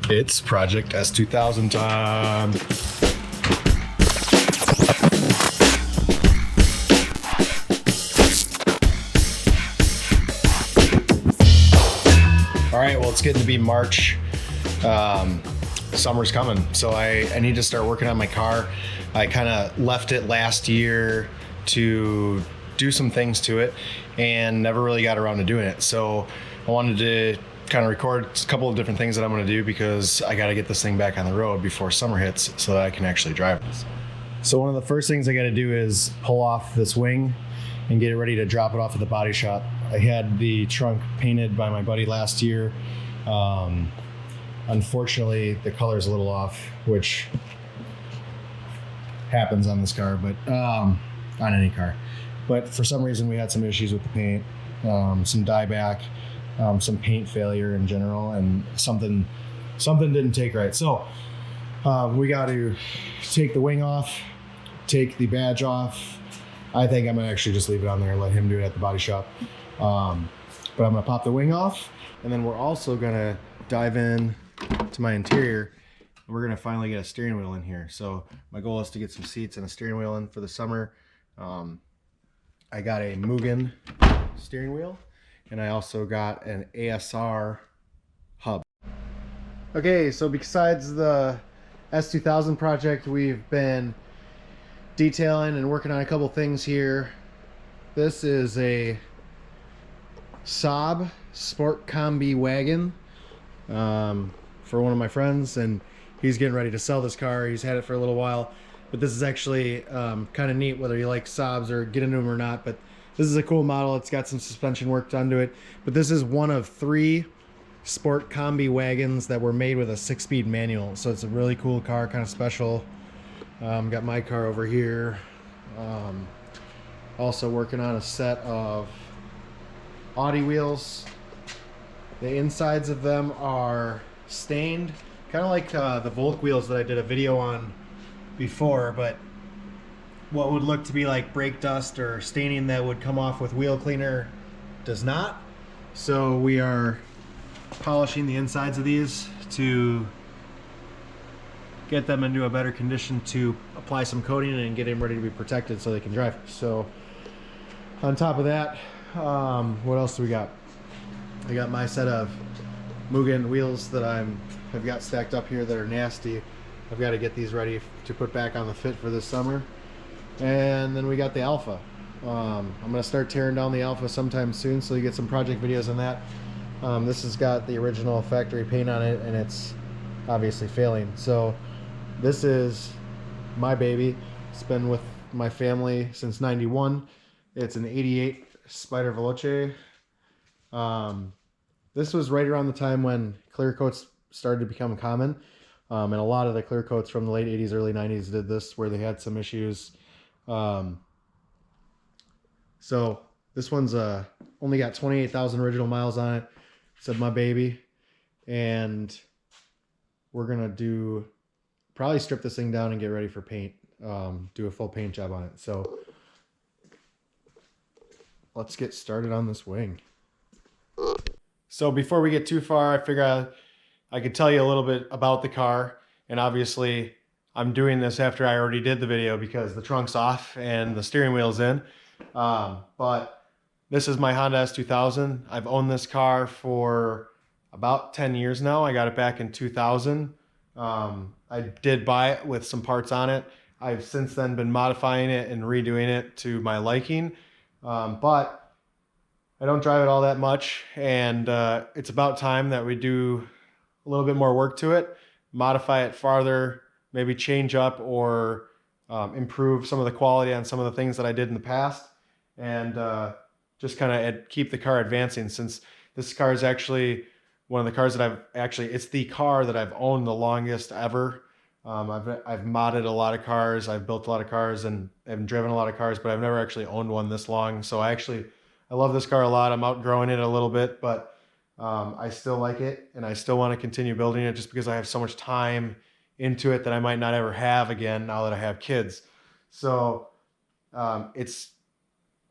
It's Project S2000 time. All right, well, it's getting to be March. Summer's coming, so I need to start working on my car. I kind of left it last year to do some things to it and never really got around to doing it. So I wanted to kind of record a couple of different things that I'm going to do because I got to get this thing back on the road before summer hits so that I can actually drive this. So one of the first things I got to do is pull off this wing and get it ready to drop it off at the body shop. I had the trunk painted by my buddy last year. Unfortunately, the color is a little off, which happens on this car, but on any car. But for some reason, we had some issues with the paint, some dieback, some paint failure in general, and something didn't take right. So we got to take the wing off, take the badge off. I think I'm gonna actually just leave it on there and let him do it at the body shop. But I'm gonna pop the wing off, and then we're also gonna dive in to my interior. We're gonna finally get a steering wheel in here. So my goal is to get some seats and a steering wheel in for the summer. I got a Mugen steering wheel, and I also got an ASR hub. Okay, so besides the S2000 project, we've been detailing and working on a couple things here. This is a Saab Sport Combi wagon for one of my friends, and he's getting ready to sell this car. He's had it for a little while, but this is actually kind of neat, whether you like Saabs or get into them or not. But this is a cool model. It's got some suspension work done to it, but this is one of 3 Sport Combi wagons that were made with a 6-speed manual. So it's a really cool car, kind of special. Got my car over here. Also working on a set of Audi wheels. The insides of them are stained, kind of like the Volk wheels that I did a video on before, but what would look to be like brake dust or staining that would come off with wheel cleaner does not. So we are polishing the insides of these to get them into a better condition to apply some coating and get them ready to be protected so they can drive. So on top of that, what else do we got? I got my set of Mugen wheels that I've got stacked up here that are nasty. I've got to get these ready to put back on the fit for this summer. And then we got the Alpha. I'm going to start tearing down the Alpha sometime soon, so you get some project videos on that. This has got the original factory paint on it, and it's obviously failing. So this is my baby. It's been with my family since '91. It's an '88 Spider Veloce. This was right around the time when clear coats started to become common. And a lot of the clear coats from the late 80s, early 90s did this, where they had some issues. So this one's only got 28,000 original miles on it. Said my baby. And we're gonna probably strip this thing down and get ready for paint. Do a full paint job on it. So let's get started on this wing. So before we get too far, I figure I could tell you a little bit about the car. And obviously I'm doing this after I already did the video because the trunk's off and the steering wheel's in. But this is my Honda S2000. I've owned this car for about 10 years now. I got it back in 2000. I did buy it with some parts on it. I've since then been modifying it and redoing it to my liking. But I don't drive it all that much, and it's about time that we do a little bit more work to it, modify it farther, maybe change up or improve some of the quality on some of the things that I did in the past, and just kind of keep the car advancing, since this car is actually one of the cars that it's the car that I've owned the longest ever. I've modded a lot of cars, I've built a lot of cars, and I've driven a lot of cars, but I've never actually owned one this long. So I love this car a lot. I'm outgrowing it a little bit, but I still like it, and I still want to continue building it just because I have so much time into it that I might not ever have again now that I have kids. So it's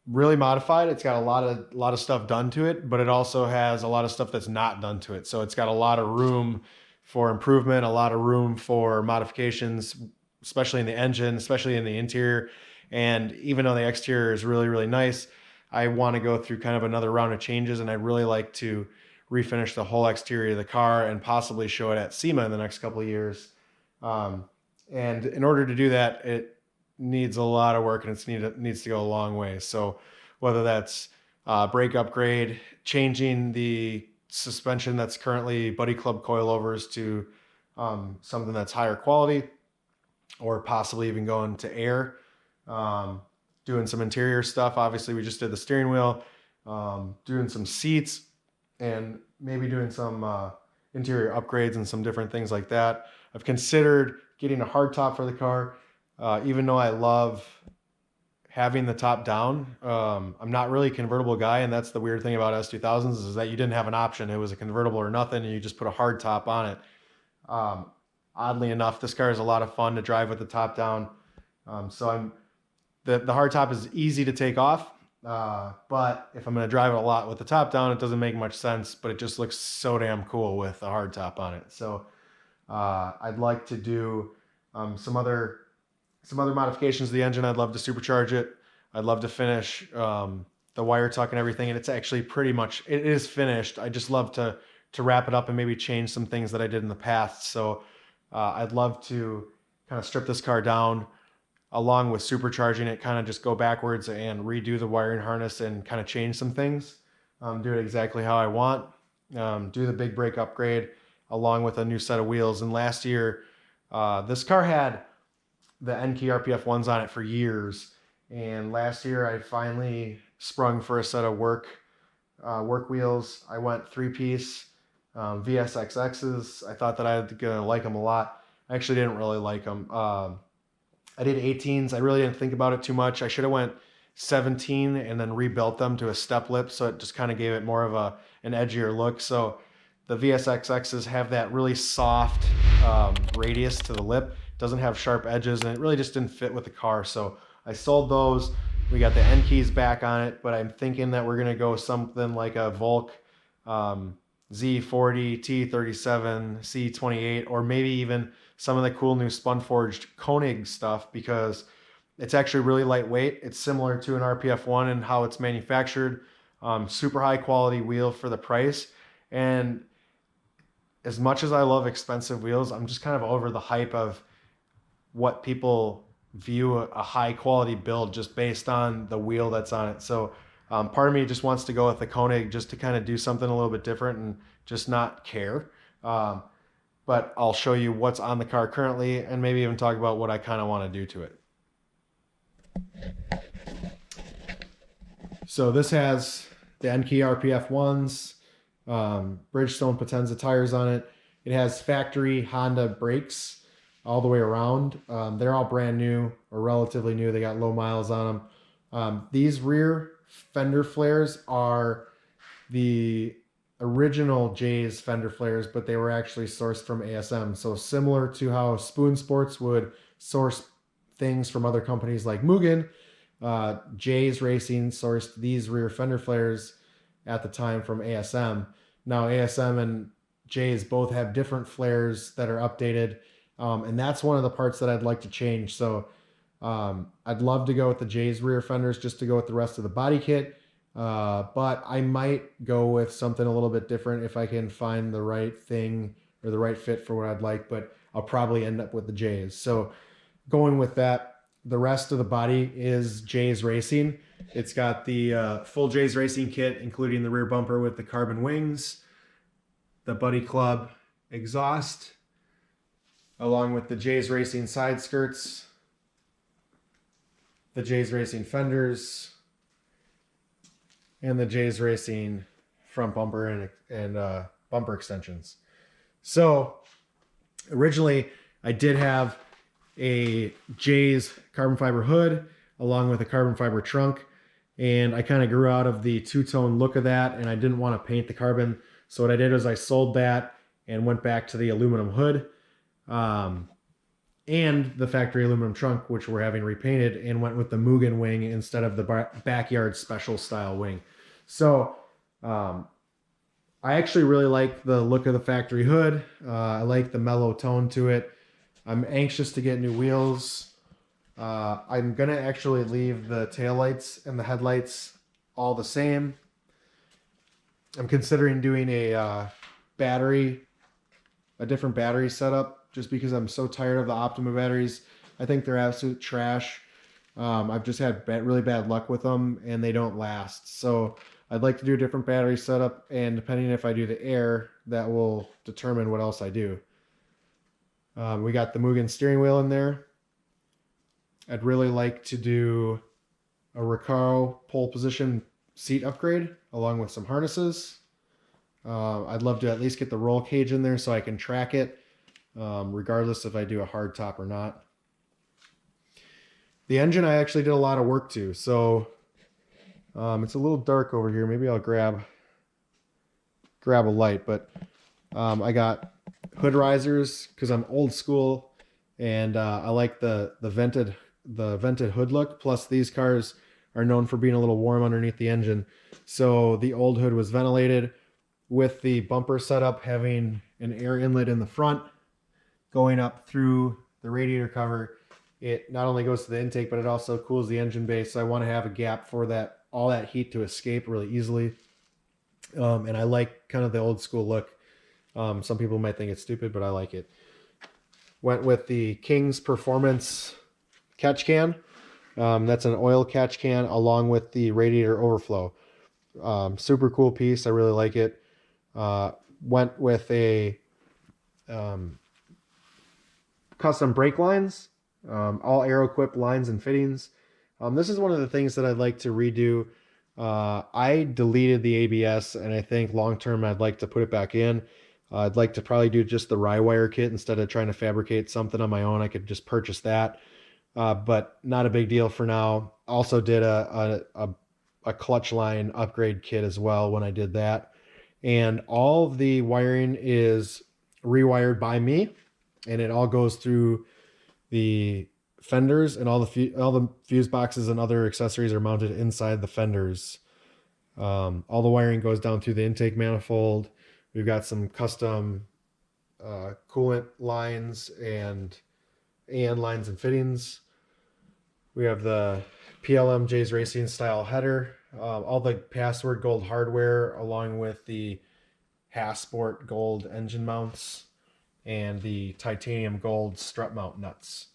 really modified. It's got a lot of stuff done to it, but it also has a lot of stuff that's not done to it. So it's got a lot of room for improvement, a lot of room for modifications, especially in the engine, especially in the interior. And even though the exterior is really, really nice, I want to go through kind of another round of changes, and I'd really like to refinish the whole exterior of the car and possibly show it at SEMA in the next couple of years. And in order to do that, it needs a lot of work, and it needs to go a long way. So whether that's brake upgrade, changing the suspension that's currently Buddy Club coilovers to something that's higher quality, or possibly even going to air, doing some interior stuff. Obviously, we just did the steering wheel, doing some seats, and maybe doing some interior upgrades and some different things like that. I've considered getting a hard top for the car, even though I love having the top down. I'm not really a convertible guy, and that's the weird thing about S2000s is that you didn't have an option. It was a convertible or nothing, and you just put a hard top on it. Oddly enough, this car is a lot of fun to drive with the top down. The hard top is easy to take off, but if I'm going to drive it a lot with the top down, it doesn't make much sense, but it just looks so damn cool with a hard top on it. So I'd like to do some other modifications to the engine. I'd love to supercharge it. I'd love to finish the wire tuck and everything, and it's actually pretty much, it is finished. I just love to wrap it up and maybe change some things that I did in the past. So I'd love to kind of strip this car down, along with supercharging it, kind of just go backwards and redo the wiring harness and kind of change some things, do it exactly how I want, do the big brake upgrade along with a new set of wheels. And last year, this car had the Enkei RPF1s on it for years. And last year I finally sprung for a set of work wheels. I went 3-piece VSXXs. I thought that I was gonna like them a lot. I actually didn't really like them. I did 18s. I really didn't think about it too much. I should have went 17 and then rebuilt them to a step lip, so it just kind of gave it more of an edgier look. So the VSXXs have that really soft radius to the lip. It doesn't have sharp edges, and it really just didn't fit with the car. So I sold those. We got the Enkeis back on it, but I'm thinking that we're gonna go something like a Volk Z40, T37, C28, or maybe even some of the cool new spun-forged Koenig stuff, because it's actually really lightweight. It's similar to an RPF1 in how it's manufactured. Super high quality wheel for the price. And as much as I love expensive wheels, I'm just kind of over the hype of what people view a high quality build just based on the wheel that's on it. So part of me just wants to go with the Koenig just to kind of do something a little bit different and just not care. But I'll show you what's on the car currently and maybe even talk about what I kind of want to do to it. So this has the Enkei RPF1s, Bridgestone Potenza tires on it. It has factory Honda brakes all the way around. They're all brand new or relatively new. They got low miles on them. These rear fender flares are the original Jay's fender flares, but they were actually sourced from ASM. So similar to how Spoon Sports would source things from other companies like Mugen, Jay's Racing sourced these rear fender flares at the time from ASM. Now ASM and Jay's both have different flares that are updated, and that's one of the parts that I'd like to change. So I'd love to go with the Jay's rear fenders just to go with the rest of the body kit. But I might go with something a little bit different if I can find the right thing or the right fit for what I'd like, but I'll probably end up with the Jay's. So going with that, the rest of the body is Jay's Racing. It's got the full Jay's Racing kit, including the rear bumper with the carbon wings, the Buddy Club exhaust, along with the Jay's Racing side skirts, the Jay's Racing fenders, and the Jay's Racing front bumper and bumper extensions. So originally I did have a Jay's carbon fiber hood along with a carbon fiber trunk, and I kind of grew out of the two-tone look of that, and I didn't want to paint the carbon. So what I did was I sold that and went back to the aluminum hood and the factory aluminum trunk, which we're having repainted, and went with the Mugen wing instead of the backyard special style wing. So I I actually really like the look of the factory hood. I like the mellow tone to it. I'm anxious to get new wheels. I'm gonna actually leave the taillights and the headlights all the same. I'm considering doing a different battery setup, just because I'm so tired of the Optima batteries. I think they're absolute trash. I've just had really bad luck with them, and they don't last. So I'd like to do a different battery setup, and depending if I do the air, that will determine what else I do. We got the Mugen steering wheel in there. I'd really like to do a Recaro pole position seat upgrade along with some harnesses. I'd love to at least get the roll cage in there so I can track it, regardless if I do a hard top or not. The engine I actually did a lot of work to, so it's a little dark over here. Maybe I'll grab a light, but I got hood risers because I'm old school, and I like the vented hood look. Plus, these cars are known for being a little warm underneath the engine, so the old hood was ventilated with the bumper setup having an air inlet in the front going up through the radiator cover. It not only goes to the intake, but it also cools the engine bay. So I want to have a gap for all that heat to escape really easily. And I like kind of the old school look. Some people might think it's stupid, but I like it. Went with the King's Performance catch can. That's an oil catch can along with the radiator overflow. Super cool piece. I really like it. Went with a custom brake lines, all Aero-equipped lines and fittings. This is one of the things that I'd like to redo. I deleted the ABS, and I think long term I'd like to put it back in. I'd like to probably do just the Rye-wire kit instead of trying to fabricate something on my own. I could just purchase that, but not a big deal for now. Also did a clutch line upgrade kit as well when I did that. And all of the wiring is rewired by me, and it all goes through the fenders, and all the fuse boxes and other accessories are mounted inside the fenders. All the wiring goes down through the intake manifold. We've got some custom coolant lines and AN lines and fittings. We have the PLM J's Racing style header, all the Password Gold hardware, along with the Hasport Gold engine mounts and the titanium gold strut mount nuts.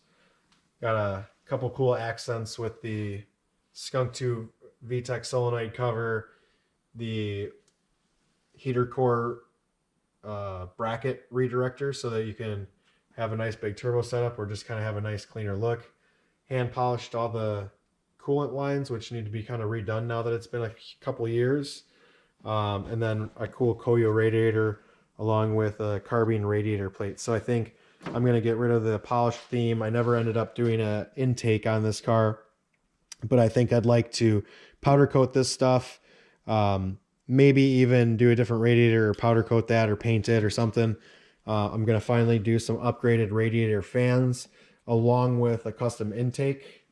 Got a couple cool accents with the Skunk 2 VTEC solenoid cover, the heater core bracket redirector so that you can have a nice big turbo setup or just kind of have a nice cleaner look. Hand polished all the coolant lines, which need to be kind of redone now that it's been a couple years. And then a cool Koyo radiator along with a carbine radiator plate. So I think I'm going to get rid of the polished theme. I never ended up doing an intake on this car, but I think I'd like to powder coat this stuff. Maybe even do a different radiator or powder coat that or paint it or something. I'm going to finally do some upgraded radiator fans along with a custom intake.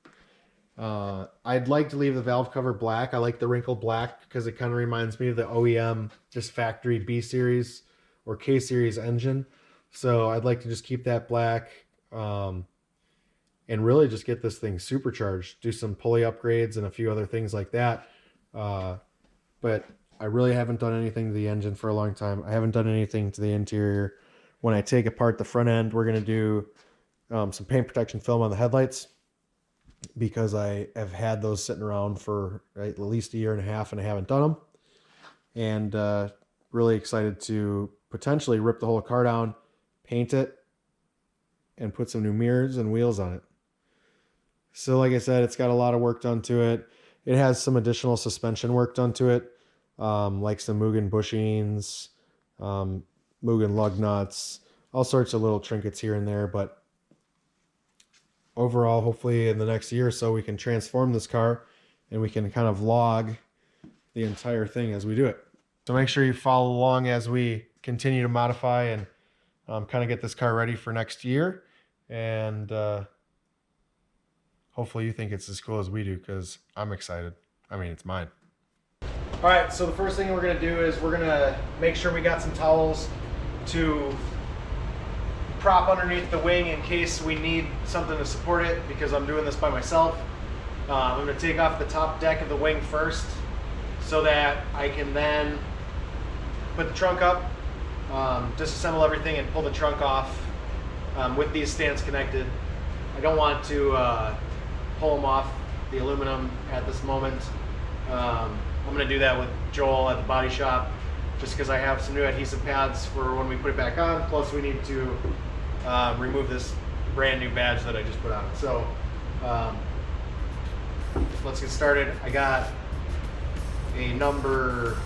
I'd like to leave the valve cover black. I like the wrinkled black because it kind of reminds me of the OEM, just factory B series or K series engine. So I'd like to just keep that black, and really just get this thing supercharged, do some pulley upgrades and a few other things like that. But I really haven't done anything to the engine for a long time. I haven't done anything to the interior. When I take apart the front end, we're going to do some paint protection film on the headlights, because I have had those sitting around for at least a year and a half and I haven't done them. And really excited to potentially rip the whole car down, paint it, and put some new mirrors and wheels on it. So like I said, it's got a lot of work done to it. It has some additional suspension work done to it, like some Mugen bushings, Mugen lug nuts, all sorts of little trinkets here and there. But overall, hopefully in the next year or so, we can transform this car and we can kind of vlog the entire thing as we do it. So make sure you follow along as we continue to modify and kind of get this car ready for next year. And hopefully you think it's as cool as we do, because I'm excited. I mean, it's mine. All right, so the first thing we're gonna do is we're gonna make sure we got some towels to prop underneath the wing in case we need something to support it, because I'm doing this by myself. I'm gonna take off the top deck of the wing first so that I can then put the trunk up, disassemble everything and pull the trunk off with these stands connected. I don't want to pull them off the aluminum at this moment. I'm going to do that with Joel at the body shop, just because I have some new adhesive pads for when we put it back on. Plus we need to remove this brand new badge that I just put on. So let's get started. I got a number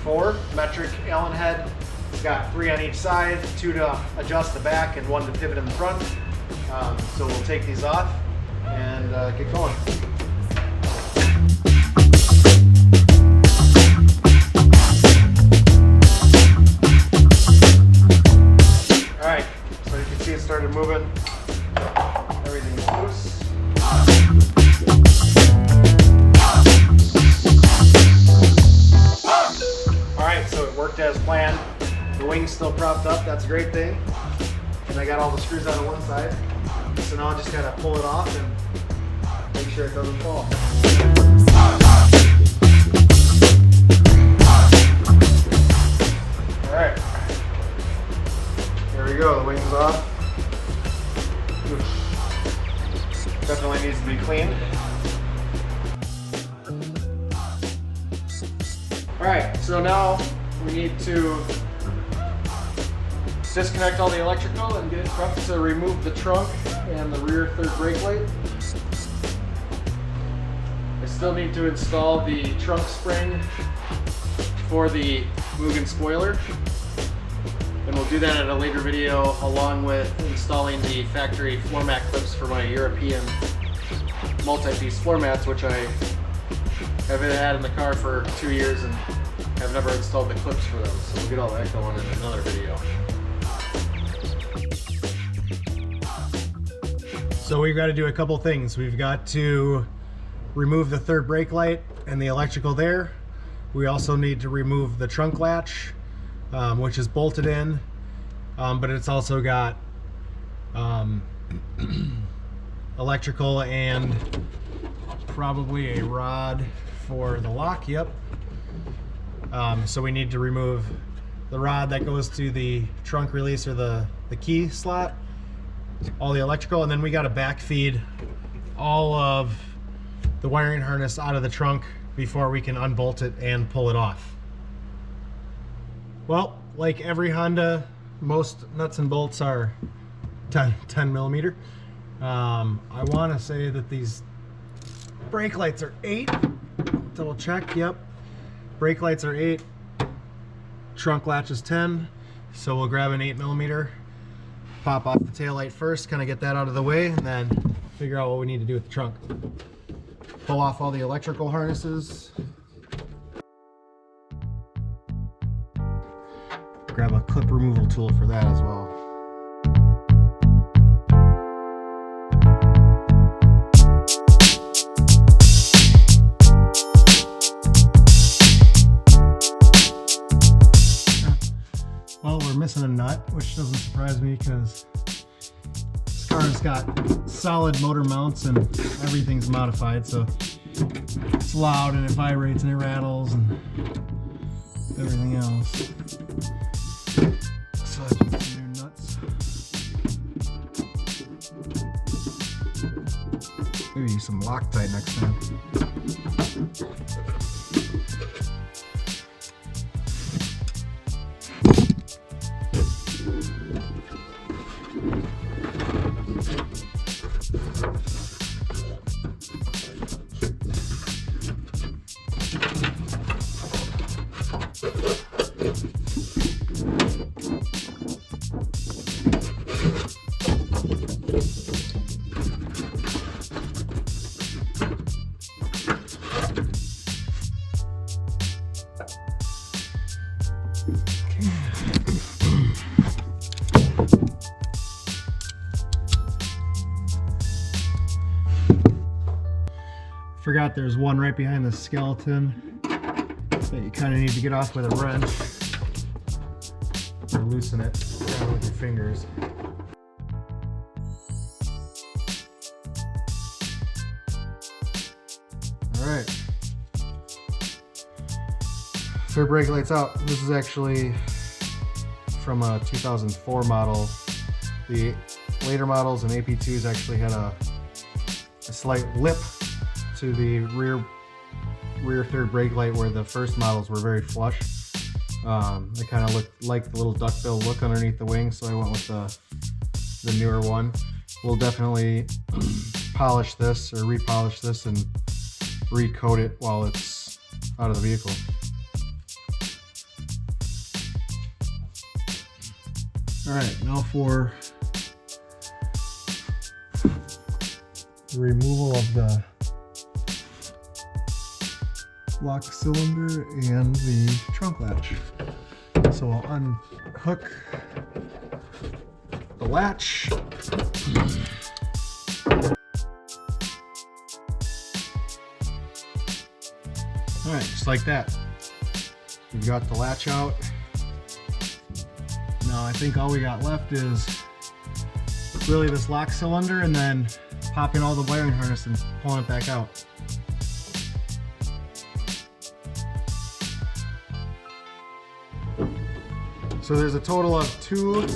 4 metric Allen head. It's got 3 on each side, 2 to adjust the back and 1 to pivot in the front. So we'll take these off and get going. Alright, so you can see it started moving. Everything's loose. Alright, so it worked as planned. The wing's still propped up, that's a great thing. And I got all the screws out of one side. So now I just gotta pull it off and make sure it doesn't fall. Alright. There we go, the wing's off. Definitely needs to be cleaned. Alright, so now we need to disconnect all the electrical and get it prepped to remove the trunk and the rear third brake light. I still need to install the trunk spring for the Mugen spoiler, and we'll do that in a later video, along with installing the factory floor mat clips for my European multi-piece floor mats, which I have had in the car for 2 years and have never installed the clips for them. So we'll get all that going in another video. So we've got to do a couple things. We've got to remove the third brake light and the electrical there. We also need to remove the trunk latch, which is bolted in, but it's also got electrical and probably a rod for the lock. Yep. So we need to remove the rod that goes to the trunk release, or the key slot, all the electrical, and then we got to backfeed all of the wiring harness out of the trunk before we can unbolt it and pull it off. Well, like every Honda, most nuts and bolts are 10 millimeter. I want to say that these brake lights are 8. Double check. Yep, brake lights are 8. Trunk latch is 10. So we'll grab an 8 millimeter. Pop off the tail light first, kind of get that out of the way, and then figure out what we need to do with the trunk. Pull off all the electrical harnesses. Grab a clip removal tool for that as well. Well, we're missing a nut, which doesn't surprise me because this car's got solid motor mounts and everything's modified, so it's loud and it vibrates and it rattles and everything else. So I have to put some new nuts. Maybe use some Loctite next time. Forgot there's one right behind the skeleton. that you kind of need to get off with a wrench or loosen it down with your fingers. Alright. Third brake light's out. This is actually from a 2004 model. The later models and AP2s actually had a slight lip to the rear third brake light, where the first models were very flush. They kind of looked like the little duckbill look underneath the wing, so I went with the newer one. We'll definitely polish this or repolish this and recoat it while it's out of the vehicle. Alright, now for the removal of the lock cylinder and the trunk latch. So I'll unhook the latch. Alright, just like that. We've got the latch out. Now I think all we got left is really this lock cylinder and then popping all the wiring harness and pulling it back out. So there's a total of two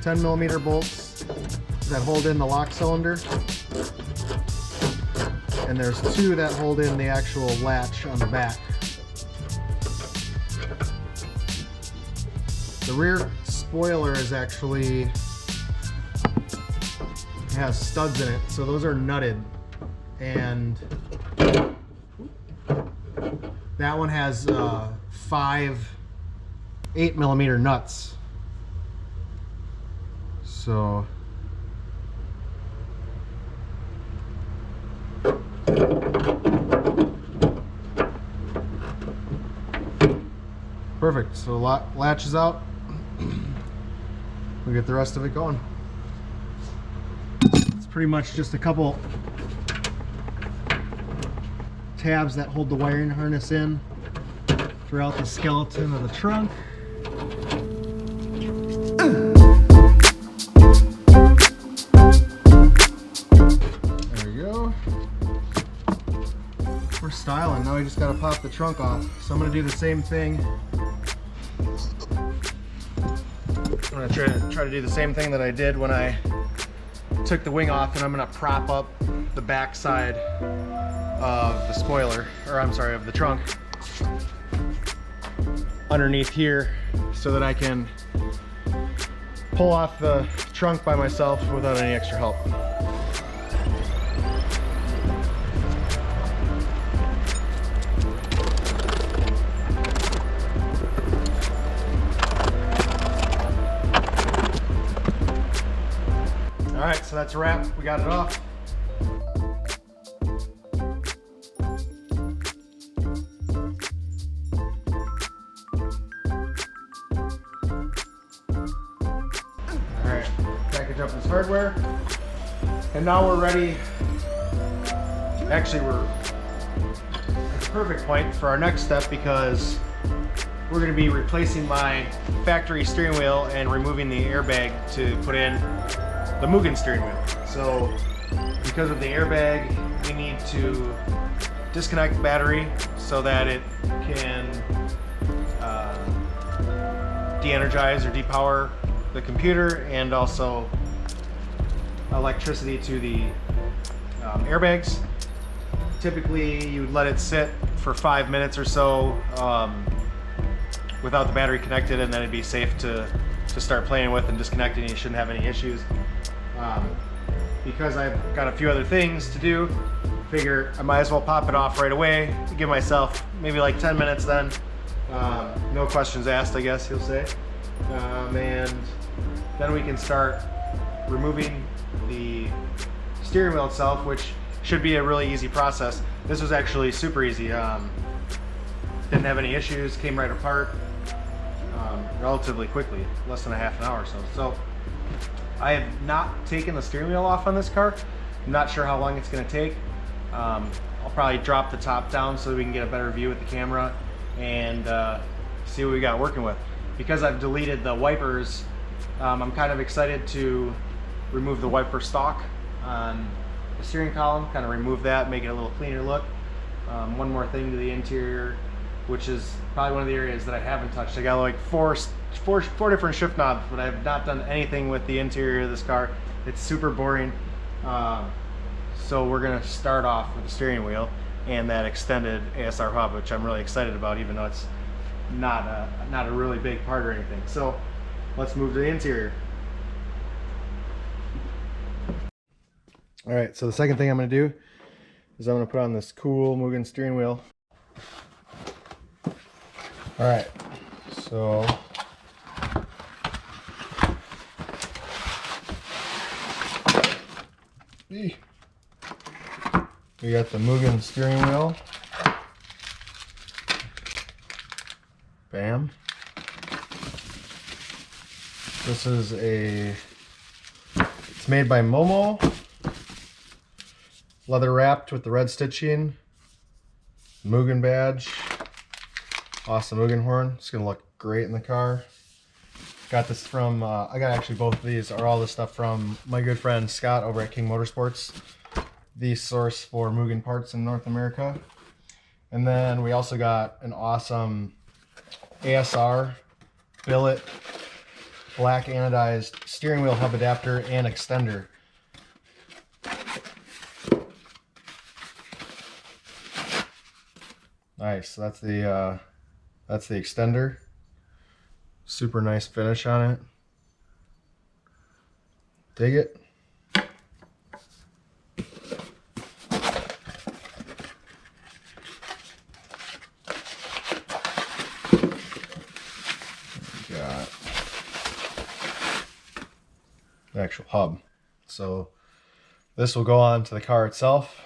10mm bolts that hold in the lock cylinder, and there's two that hold in the actual latch on the back. The rear spoiler is actually has studs in it, so those are nutted, and that one has 5 8mm nuts. So perfect. So the latch is out. We'll get the rest of it going. It's pretty much just a couple tabs that hold the wiring harness in throughout the skeleton of the trunk. There we go. We're styling. Now we just gotta pop the trunk off. So I'm gonna do the same thing. I'm gonna try to do the same thing that I did when I took the wing off, and I'm gonna prop up the back side of the spoiler, or I'm sorry, of the trunk underneath here, so that I can pull off the trunk by myself without any extra help. All right, so that's a wrap. We got it off. All right, package up this hardware, and now we're ready. Actually, we're at the perfect point for our next step, because we're going to be replacing my factory steering wheel and removing the airbag to put in the Mugen steering wheel. So because of the airbag, we need to disconnect the battery so that it can de-energize or depower the computer, and also electricity to the airbags. Typically you would let it sit for 5 minutes or so without the battery connected, and then it'd be safe to start playing with and disconnecting. You shouldn't have any issues. Because I've got a few other things to do, figure I might as well pop it off right away to give myself maybe like 10 minutes then. No questions asked, I guess you'll say. And then we can start removing the steering wheel itself, which should be a really easy process. This was actually super easy. Didn't have any issues, came right apart relatively quickly, less than a half an hour or so. So I have not taken the steering wheel off on this car. I'm not sure how long it's going to take. I'll probably drop the top down so that we can get a better view with the camera and see what we got working with. Because I've deleted the wipers, I'm kind of excited to remove the wiper stock on the steering column, kind of remove that, make it a little cleaner look. One more thing to the interior, which is probably one of the areas that I haven't touched. I got like four different shift knobs, but I have not done anything with the interior of this car. It's super boring. So we're gonna start off with the steering wheel and that extended ASR hub, which I'm really excited about, even though it's not a really big part or anything. So let's move to the interior. All right, so the second thing I'm gonna do is I'm gonna put on this cool Mugen steering wheel. All right, so we got the Mugen steering wheel. Bam. This is it's made by Momo. Leather wrapped with the red stitching. Mugen badge. Awesome Mugen horn. It's gonna look great in the car. Got this from, I got actually both of these, are all the stuff from my good friend Scott over at King Motorsports. The source for Mugen parts in North America. And then we also got an awesome ASR billet black anodized steering wheel hub adapter and extender. Nice. So that's the extender. Super nice finish on it. Dig it. Got the actual hub. So this will go on to the car itself.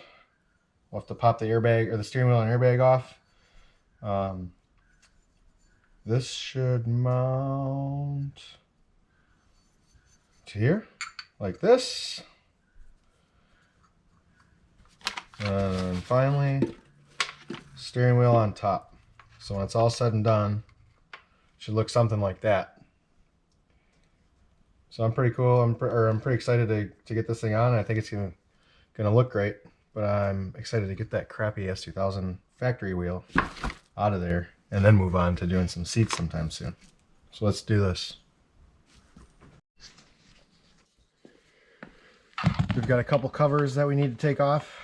We'll have to pop the airbag or the steering wheel and airbag off. This should mount to here, like this. And finally, steering wheel on top. So when it's all said and done, it should look something like that. So I'm pretty cool. I'm pretty excited to get this thing on. I think it's gonna look great, but I'm excited to get that crappy S2000 factory wheel out of there and then move on to doing some seats sometime soon. So let's do this. We've got a couple covers that we need to take off.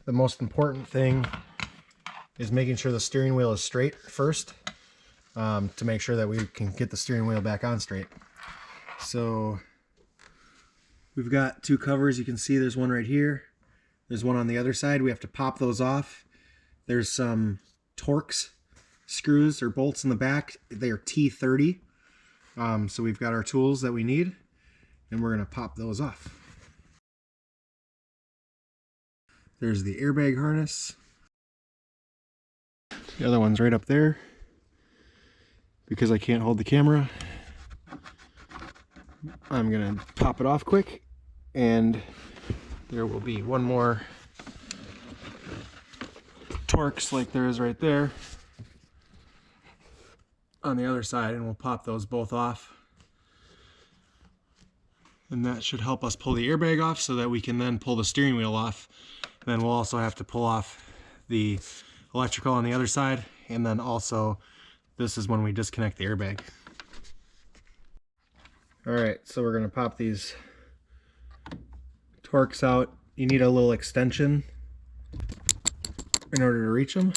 The most important thing is making sure the steering wheel is straight first, to make sure that we can get the steering wheel back on straight. So we've got two covers. You can see there's one right here. There's one on the other side. We have to pop those off. There's some Torx screws or bolts in the back. They are T30. So we've got our tools that we need, and we're going to pop those off. There's the airbag harness. The other one's right up there. Because I can't hold the camera, I'm going to pop it off quick, and there will be one more Torx like there is right there on the other side, and we'll pop those both off. And that should help us pull the airbag off so that we can then pull the steering wheel off. Then we'll also have to pull off the electrical on the other side, and then also this is when we disconnect the airbag. Alright, so we're going to pop these Torx out. You need a little extension in order to reach them.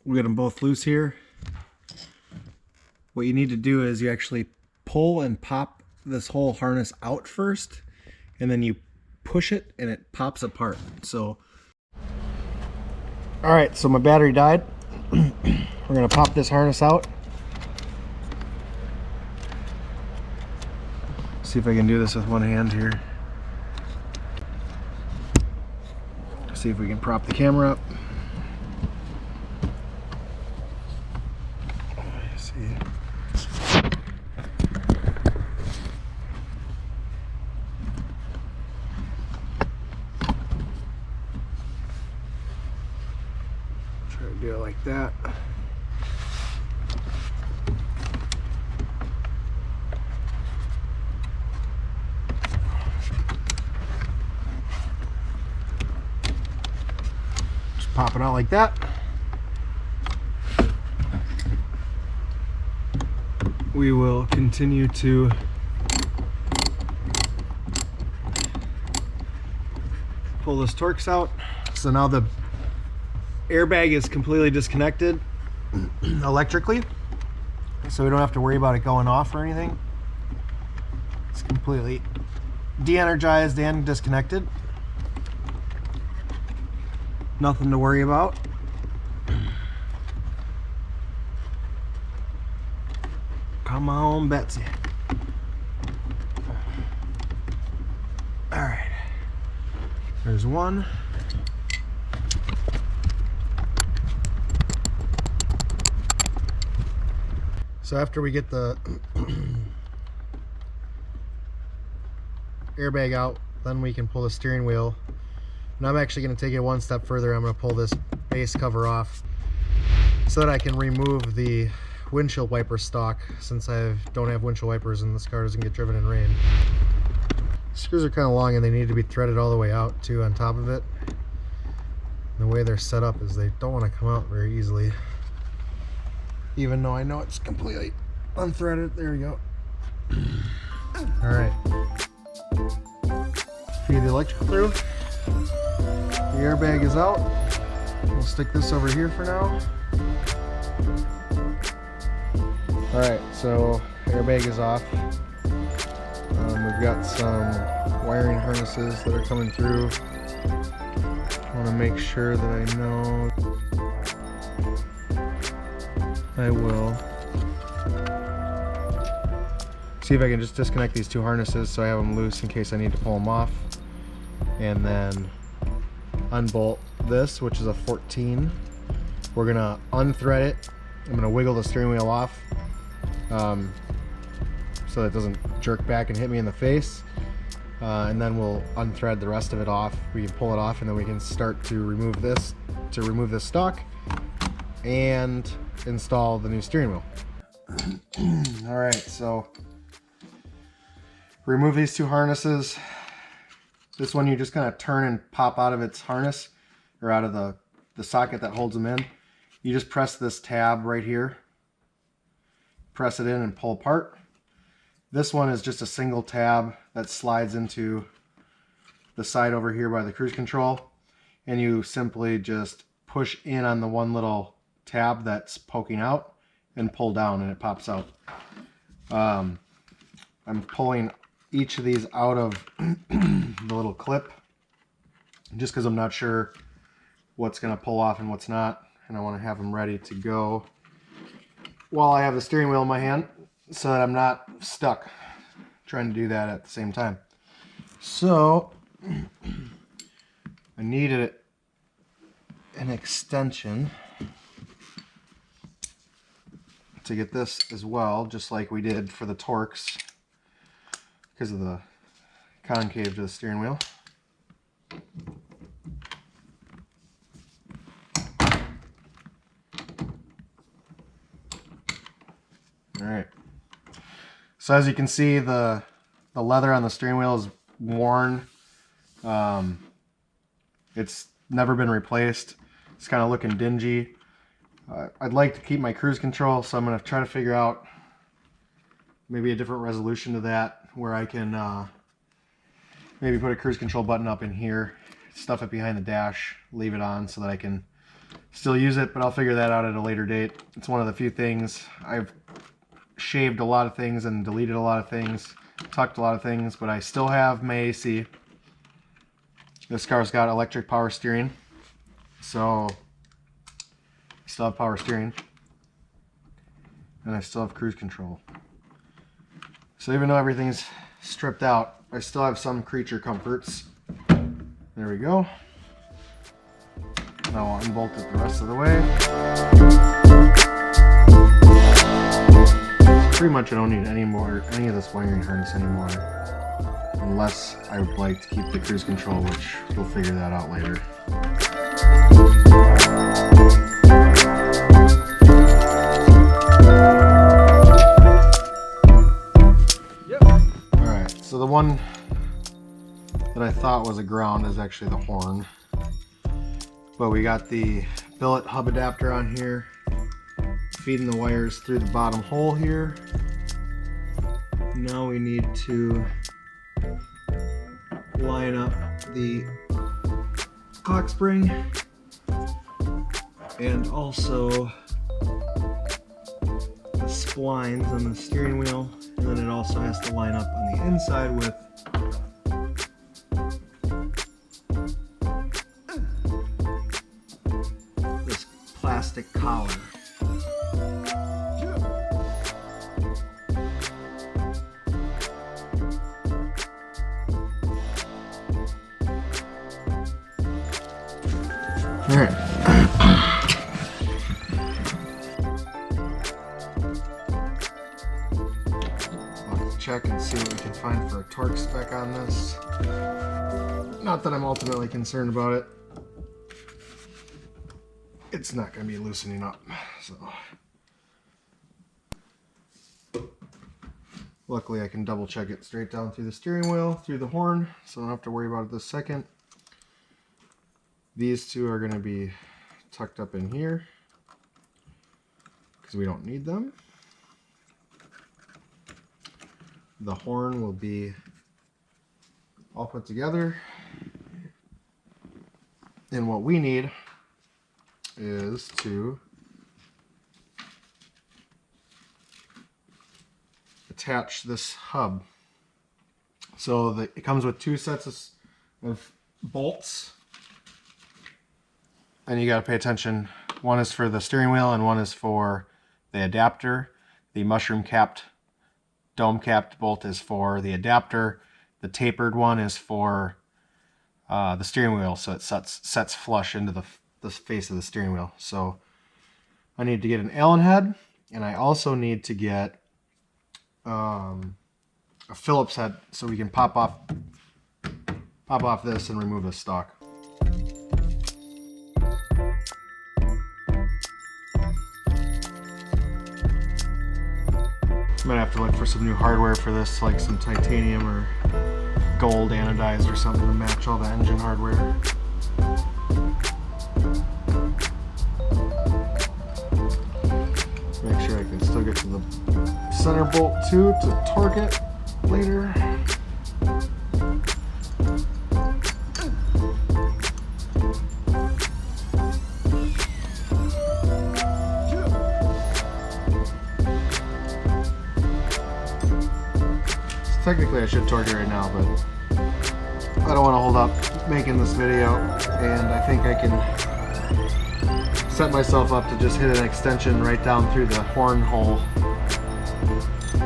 We got them both loose here. What you need to do is you actually pull and pop this whole harness out first, and then you push it and it pops apart. So alright, so my battery died. We're going to pop this harness out. See if I can do this with one hand here. See if we can prop the camera up. See. like that. Just pop it out like that. We will continue to pull this Torx out. So now the airbag is completely disconnected electrically, so we don't have to worry about it going off or anything. It's completely de-energized and disconnected. Nothing to worry about. Come on, Betsy. All right, there's one. So after we get the airbag out, then we can pull the steering wheel. And I'm actually going to take it one step further. I'm going to pull this base cover off so that I can remove the windshield wiper stock, since I don't have windshield wipers and this car doesn't get driven in rain. Screws are kind of long and they need to be threaded all the way out too on top of it. And the way they're set up is they don't want to come out very easily, even though I know it's completely unthreaded. There we go. All right, feed the electrical through. The airbag is out. We'll stick this over here for now. All right, so airbag is off. We've got some wiring harnesses that are coming through. I want to make sure that I know. I will see if I can just disconnect these two harnesses so I have them loose in case I need to pull them off, and then unbolt this, which is a 14. We're gonna unthread it. I'm gonna wiggle the steering wheel off so that it doesn't jerk back and hit me in the face, and then we'll unthread the rest of it off. We can pull it off and then we can start to remove this stock and install the new steering wheel. All right, so remove these two harnesses. This one you just kind of turn and pop out of its harness, or out of the socket that holds them in. You just press this tab right here, press it in and pull apart. This one is just a single tab that slides into the side over here by the cruise control, and you simply just push in on the one little tab that's poking out and pull down and it pops out. I'm pulling each of these out of the little clip just because I'm not sure what's going to pull off and what's not, and I want to have them ready to go while I have the steering wheel in my hand so that I'm not stuck trying to do that at the same time. So I needed an extension to get this as well, just like we did for the Torx, because of the concave to the steering wheel. All right. So as you can see, the leather on the steering wheel is worn. It's never been replaced. It's kind of looking dingy. I'd like to keep my cruise control, so I'm going to try to figure out maybe a different resolution to that, where I can maybe put a cruise control button up in here, stuff it behind the dash, leave it on so that I can still use it, but I'll figure that out at a later date. It's one of the few things. I've shaved a lot of things and deleted a lot of things, tucked a lot of things, but I still have my AC. This car's got electric power steering, so I still have power steering, and I still have cruise control. So even though everything's stripped out, I still have some creature comforts. There we go. Now I'll unbolt it the rest of the way. Pretty much I don't need any of this wiring harness anymore, unless I would like to keep the cruise control, which we'll figure that out later. Alright, so the one that I thought was a ground is actually the horn. But we got the billet hub adapter on here, feeding the wires through the bottom hole here. Now we need to line up the cock spring and also the splines on the steering wheel, and then it also has to line up on the inside with this plastic collar. All right. Let's check and see what we can find for a torque spec on this. Not that I'm ultimately concerned about it. It's not going to be loosening up, so. Luckily I can double check it straight down through the steering wheel, through the horn, so I don't have to worry about it this second. These two are going to be tucked up in here because we don't need them. The horn will be all put together. And what we need is to attach this hub. So it comes with two sets of bolts. And you got to pay attention. One is for the steering wheel and one is for the adapter. The mushroom capped, dome capped bolt is for the adapter. The tapered one is for the steering wheel, so it sets flush into the face of the steering wheel. So I need to get an Allen head, and I also need to get a Phillips head so we can pop off this and remove the stock. I'm gonna have to look for some new hardware for this, like some titanium or gold anodized or something to match all the engine hardware. Make sure I can still get to the center bolt too to torque it later. Technically I should torque it right now, but I don't want to hold up making this video, and I think I can set myself up to just hit an extension right down through the horn hole.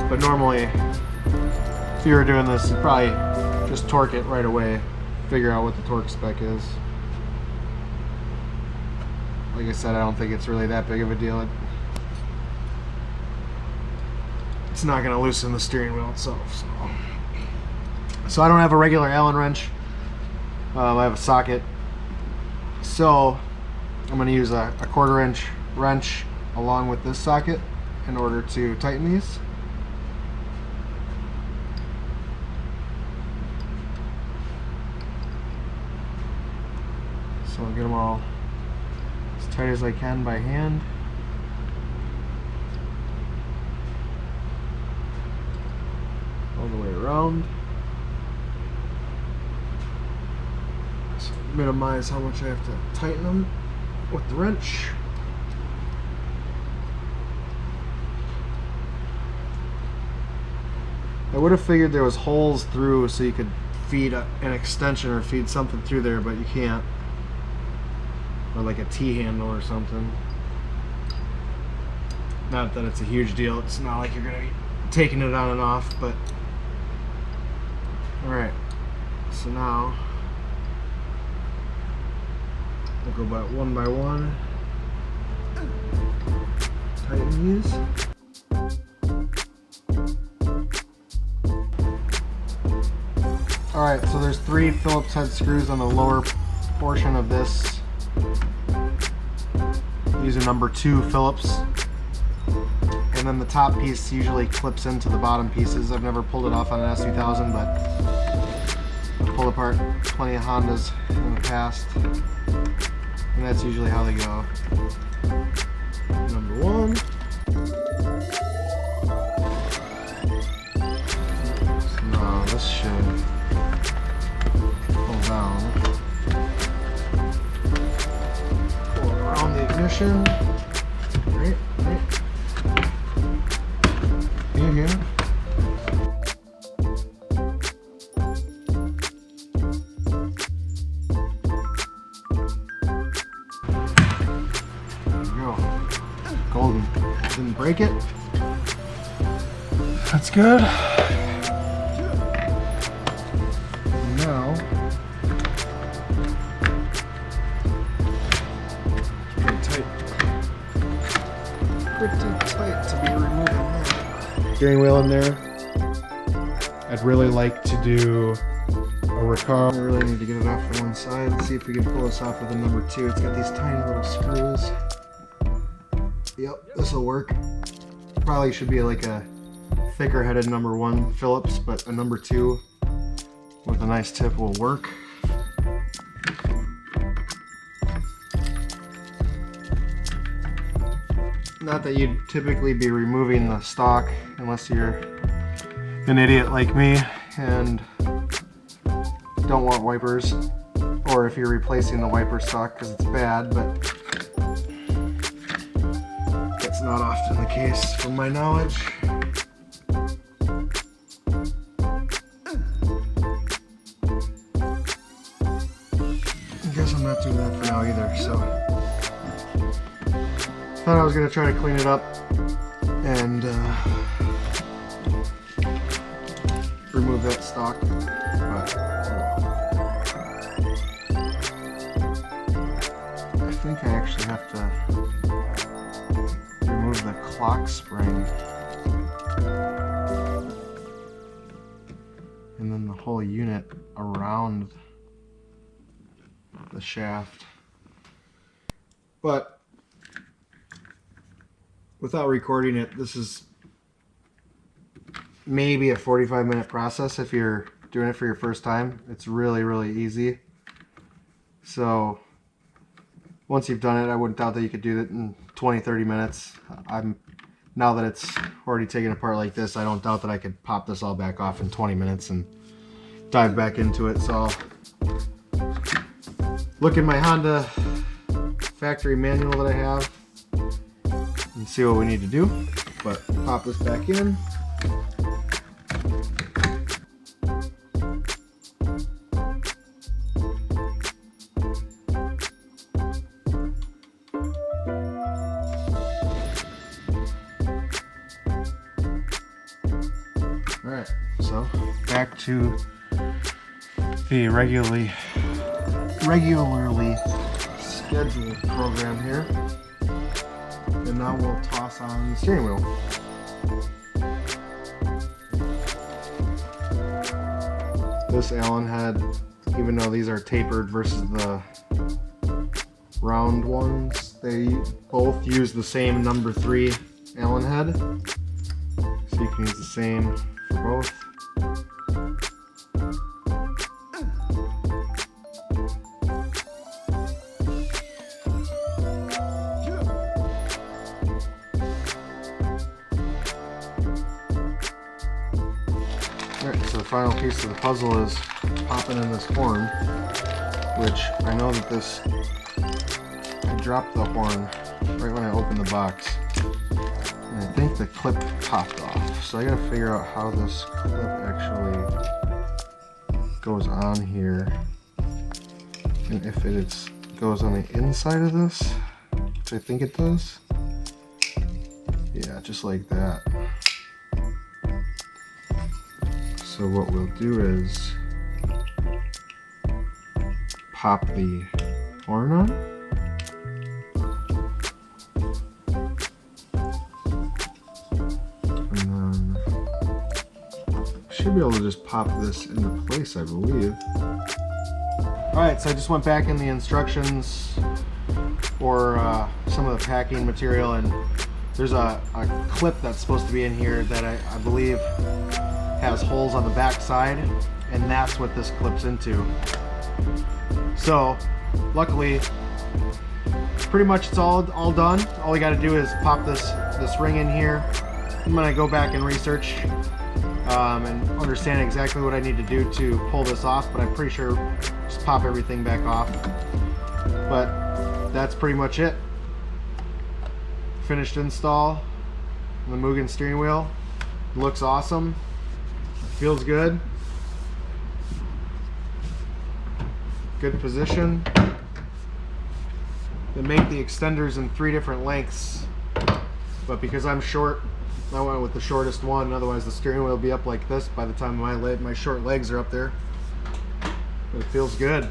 But normally, if you were doing this, you'd probably just torque it right away, figure out what the torque spec is. Like I said, I don't think it's really that big of a deal. It's not going to loosen the steering wheel itself. So I don't have a regular Allen wrench. I have a socket. So I'm going to use a 1/4 inch wrench along with this socket in order to tighten these. So I'll get them all as tight as I can by hand. All the way around. So minimize how much I have to tighten them with the wrench. I would have figured there was holes through so you could feed an extension or feed something through there, but you can't. Or like a T-handle or something. Not that it's a huge deal. It's not like you're going to be taking it on and off, but alright, so now we'll go one by one, tighten these. Alright, so there's 3 Phillips head screws on the lower portion of this. Use a number 2 Phillips. And and then the top piece usually clips into the bottom pieces. I've never pulled it off on an S2000, but I've pulled apart plenty of Hondas in the past, and that's usually how they go. Number one. So now this should pull down. Pull around the ignition. Right. Here. Golden. Didn't break it. That's good. And now, pretty tight to be removing that. Steering wheel in there. I'd really like to do a recar. I really need to get it off to one side and see if we can pull this off with a number 2. It's got these tiny little screws. Yep, this will work. Probably should be like a thicker headed number 1 Phillips, but a number 2 with a nice tip will work. Not that you'd typically be removing the stock unless you're an idiot like me and don't want wipers, or if you're replacing the wiper stock because it's bad, but not often the case from my knowledge. I guess I'm not doing that for now either, so thought I was going to try to clean it up and remove that stock, but I think I actually have to remove the clock spring and then the whole unit around the shaft. But without recording it, this is maybe a 45-minute process if you're doing it for your first time. It's really easy. So once you've done it, I wouldn't doubt that you could do it in 20-30 minutes. Now that it's already taken apart like this, I don't doubt that I could pop this all back off in 20 minutes and dive back into it. So I'll look in my Honda factory manual that I have and see what we need to do. But pop this back in. Alright, so back to the regularly scheduled program here. And now we'll toss on the steering wheel. This Allen head, even though these are tapered versus the round ones, they both use the same number 3 Allen head. So you can use the same for both. Alright, so the final piece of the puzzle is popping in this horn, which I know that this, I dropped the horn right when I opened the box, and I think the clip popped off. So I gotta figure out how this clip actually goes on here, and if it goes on the inside of this, which I think it does. Yeah, just like that. So what we'll do is pop the horn on. And then should be able to just pop this into place, I believe. Alright, so I just went back in the instructions for some of the packing material and There's a clip that's supposed to be in here that I believe has holes on the back side, and that's what this clips into. So luckily, pretty much it's all done. All we got to do is pop this ring in here. I'm gonna go back and research and understand exactly what I need to do to pull this off, but I'm pretty sure just pop everything back off. But that's pretty much it. Finished install on the Mugen steering wheel. Looks awesome. Feels good. Good position. They make the extenders in 3 different lengths, but because I'm short, I went with the shortest one. Otherwise the steering wheel will be up like this by the time my short legs are up there. But it feels good.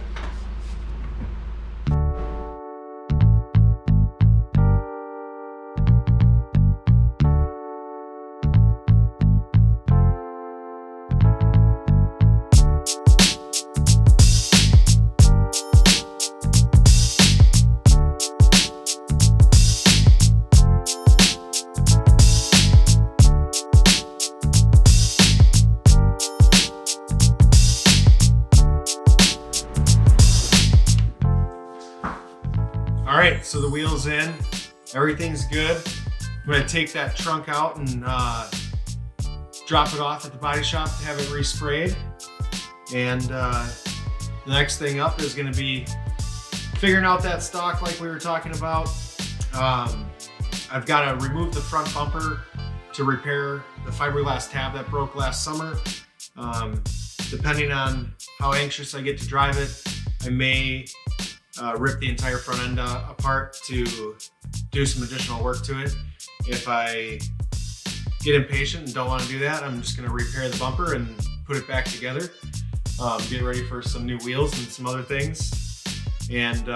Alright, so the wheel's in, everything's good. I'm going to take that trunk out and drop it off at the body shop to have it resprayed. And the next thing up is going to be figuring out that stock like we were talking about. I've got to remove the front bumper to repair the fiberglass tab that broke last summer. Depending on how anxious I get to drive it, I may rip the entire front end apart to do some additional work to it. If I get impatient and don't want to do that, I'm just going to repair the bumper and put it back together. Get ready for some new wheels and some other things. And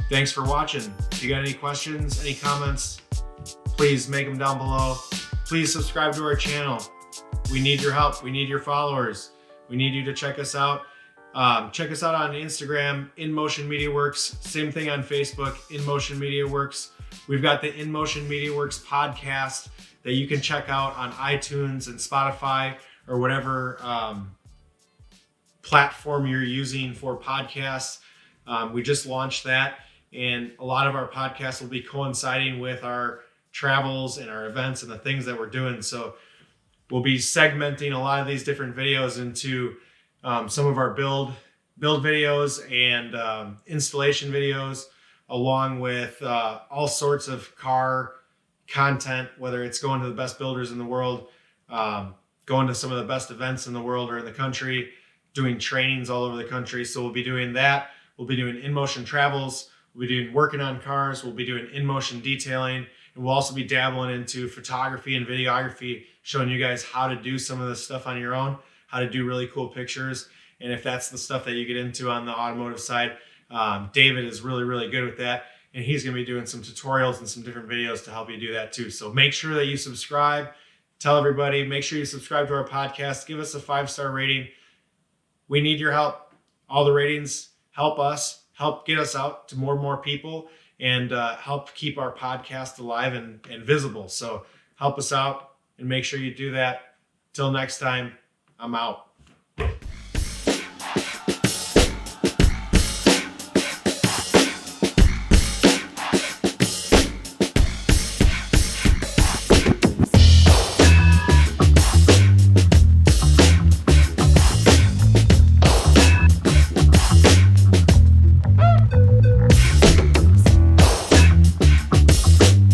thanks for watching. If you got any questions, any comments, please make them down below. Please subscribe to our channel. We need your help. We need your followers. We need you to check us out. Check us out on Instagram, InMotion Mediaworks. Same thing on Facebook, InMotion Mediaworks. We've got the InMotion Mediaworks podcast that you can check out on iTunes and Spotify or whatever platform you're using for podcasts. We just launched that, and a lot of our podcasts will be coinciding with our travels and our events and the things that we're doing. So we'll be segmenting a lot of these different videos into some of our build videos and installation videos, along with all sorts of car content, whether it's going to the best builders in the world, going to some of the best events in the world or in the country, doing trainings all over the country. So we'll be doing that. We'll be doing InMotion travels. We'll be doing working on cars. We'll be doing InMotion detailing. And we'll also be dabbling into photography and videography, showing you guys how to do some of this stuff on your own, how to do really cool pictures. And if that's the stuff that you get into on the automotive side, David is really, really good with that. And he's going to be doing some tutorials and some different videos to help you do that too. So make sure that you subscribe. Tell everybody, make sure you subscribe to our podcast. Give us a 5-star rating. We need your help. All the ratings help us, help get us out to more and more people, and help keep our podcast alive and visible. So help us out and make sure you do that. Till next time, I'm out.